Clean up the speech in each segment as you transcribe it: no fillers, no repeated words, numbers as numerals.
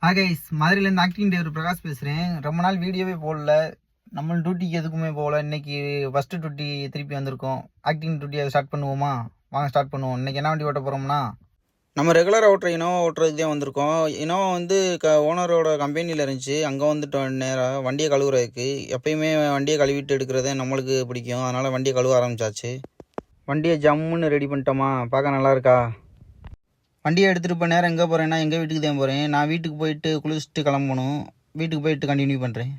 Guys, மதுரையிலேருந்து acting driver Prakash பேசுகிறேன். ரொம்ப நாள் வீடியோவே போடல. நம்ம டியூட்டிக்கு எதுக்குமே போகல. இன்னைக்கு ஃபஸ்ட்டு டியூட்டி திருப்பி வந்திருக்கோம். ஆக்டிங் டியூட்டி அதை ஸ்டார்ட் பண்ணுவோமா? வாங்க ஸ்டார்ட் பண்ணுவோம். இன்றைக்கி என்ன வண்டி ஓட்ட போகிறோம்னா, நம்ம ரெகுலராக ஓட்டுற இனோவா ஓட்டுறதுக்கு தான் வந்திருக்கோம். இனோவா வந்து ஓனரோட கம்பெனியில் இருந்துச்சு. அங்கே வந்துட்டோம் நேராக வண்டியை கழுவுறதுக்கு. எப்பயுமே வண்டியை கழுவிட்டு எடுக்கிறதே நம்மளுக்கு பிடிக்கும். அதனால் வண்டியை கழுவ ஆரம்பிச்சாச்சு. வண்டியை ஜம்முன்னு ரெடி பண்ணிட்டோமா? பார்க்க நல்லா இருக்கா? வண்டியை எடுத்துகிட்டு இப்போ நேரம் எங்கே போகிறேன்னா, எங்கள் வீட்டுக்கு தான் போகிறேன். நான் வீட்டுக்கு போயிட்டு குளிச்சுட்டு கிளம்பணும். வீட்டுக்கு போயிட்டு கண்டினியூ பண்ணுறேன்.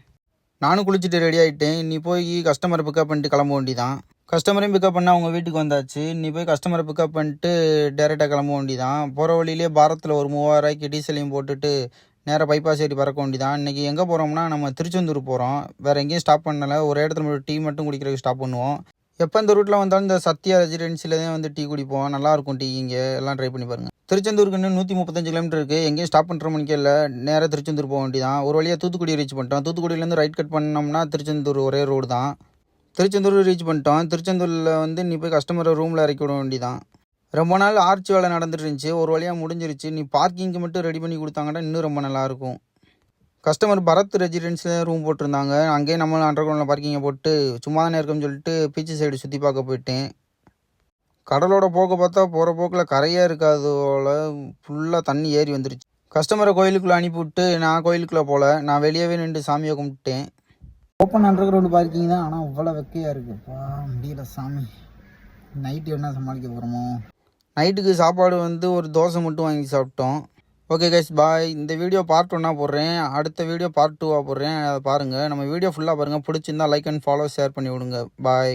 நானும் குளிச்சுட்டு ரெடி ஆகிட்டேன். நீ போய் கஸ்டமரை பிக்கப் பண்ணிட்டு கிளம்ப வேண்டிதான். கஸ்டமரையும் பிக்கப் பண்ணால் அவங்க வீட்டுக்கு வந்தாச்சு. நீ போய் கஸ்டமரை பிக்கப் பண்ணிட்டு டேரெக்டாக கிளம்ப வேண்டிதான். போகிற வழியிலே பாரத்தில் ஒரு 3000 டீசலையும் போட்டுட்டு நேராக பைபாஸ் ஏறி பறக்க வேண்டிதான். இன்றைக்கி எங்கே போகிறோம்னா, நம்ம திருச்செந்தூர் போகிறோம். வேறு எங்கேயும் ஸ்டாப் பண்ணலை. ஒரு இடத்துல மட்டும் டீ மட்டும் குடிக்கிறதுக்கு ஸ்டாப் பண்ணுவோம். எப்போ இந்த ரூட்டில் வந்தாலும் இந்த சத்யா ரெசிடென்சியில் தான் வந்து டீ குடிப்போம். நல்லாயிருக்கும் டீ. இங்கே எல்லாம் ட்ரை பண்ணி பாருங்கள். திருச்செந்தூருக்கு இன்னும் 135 கிலோமீட்டர் இருக்குது. எங்கேயும் ஸ்டாப் பண்ணுற மணிக்கே இல்லை. நேராக திருச்செந்தூர் போக வேண்டியதான். ஒரு வழியாக தூத்துக்குடி ரீச் பண்ணிட்டோம். தூத்துக்குடியிலேருந்து ரைட் கட் பண்ணோம்னா திருச்செந்தூர் ஒரே ரோடு தான். திருச்செந்தூர் ரீச் பண்ணிட்டோம். திருச்செந்தூரில் வந்து நீ போய் கஸ்டமரை ரூமில் இறக்கி விட வேண்டியதான். ரொம்ப நாள் ஆர்ச் வேலை நடந்துட்டு இருந்துச்சு. ஒரு வழியாக முடிஞ்சிருச்சு. நீ பார்க்கிங்க்கு மட்டும் ரெடி பண்ணி கொடுத்தாங்கன்னா இன்னும் ரொம்ப நல்லாயிருக்கும். கஸ்டமர் பரத் ரெசிடென்ஸில் ரூம் போட்டிருந்தாங்க. அங்கேயே நம்ம அண்டர் கிரவுண்டில் பார்க்கிங்கை போட்டு சும்மா தானே இருக்குன்னு சொல்லிட்டு பீச்சு சைடு சுற்றி பார்க்க போயிட்டேன். கடலோட போக்க பார்த்தா போகிற போக்கில் கரையாக இருக்காதோல ஃபுல்லாக தண்ணி ஏறி வந்துருச்சு. கஸ்டமரை கோயிலுக்குள்ளே அனுப்பிவிட்டு நான் கோயிலுக்குள்ளே போகல. நான் வெளியவே நின்று சாமியை கும்பிட்டேன். ஓப்பன் அண்டர் கிரவுண்டு பார்க்கிங் தான். ஆனால் இவ்வளோ வெக்கையாக இருக்குப்பா, முடியல சாமி. நைட்டு என்ன சமாளிக்க போகிறோமோ? நைட்டுக்கு சாப்பாடு வந்து ஒரு தோசை மட்டும் வாங்கி சாப்பிட்டோம். ஓகே கைஸ், பாய். இந்த வீடியோ பார்ட் 1 போடுறேன். அடுத்த வீடியோ பார்ட் 2 போடுறேன். அதை பாருங்கள். நம்ம வீடியோ ஃபுல்லாக பாருங்கள். பிடிச்சிருந்தா லைக் அண்ட் ஃபாலோ ஷேர் பண்ணி விடுங்க. பாய்.